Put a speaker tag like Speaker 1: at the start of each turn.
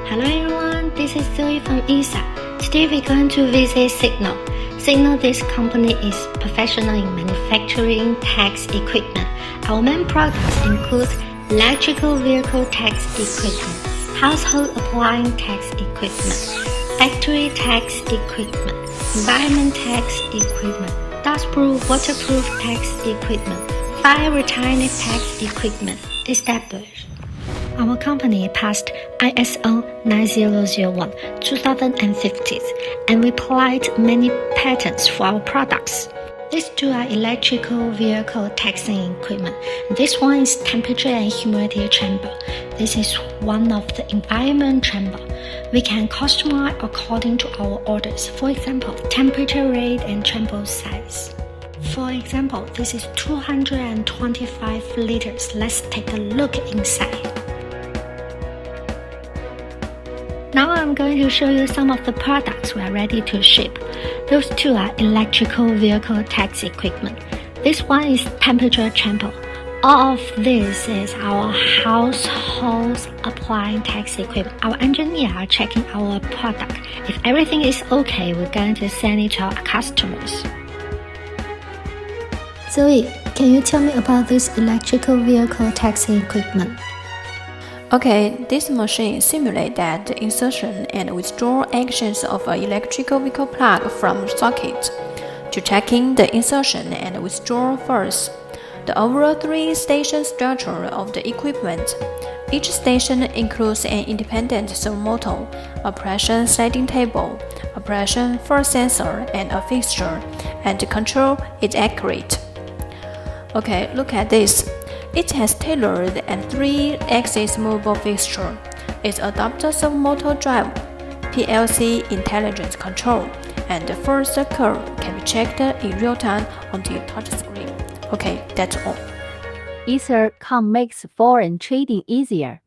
Speaker 1: Hello everyone, this is Zoe from ESA. Today we're going to visit Sinuo. Sinuo, this company is professional in manufacturing tax equipment. Our main products include electrical vehicle tax equipment, household appliance tax equipment, factory tax equipment, environment tax equipment, dustproof, waterproof tax equipment, fire retardant tax equipment, established. Our company passed ISO 9001 2015 and we applied many patents for our products. These two are electrical vehicle taxing equipment. This one is temperature and humidity chamber. This is one of the environment chamber. We can customize according to our orders. For example, temperature rate and chamber size. For example, this is 225 liters. Let's take a look inside. Now I'm going to show you some of the products we are ready to ship. Those two are electrical vehicle tax equipment. This one is temperature chamber. All of this is our household appliance tax equipment. Our engineers are checking our product. If everything is okay, we're going to send it to our customers. Zoe, can you tell me about this electrical vehicle tax equipment?
Speaker 2: Okay, this machine simulates the insertion and withdrawal actions of an electrical vehicle plug from socket. To checking the insertion and withdrawal first, the overall three-station structure of the equipment. Each station includes an independent servomotor, a pressure sliding table, a pressure force sensor, and a fixture, and the control is accurate. Okay, look at this. It has tailored and 3-axis movable fixture. It adopts servomotor drive, PLC intelligent control, and the first curve can be checked in real time on the touchscreen. Okay, that's all.
Speaker 3: ESA.com makes foreign trading easier.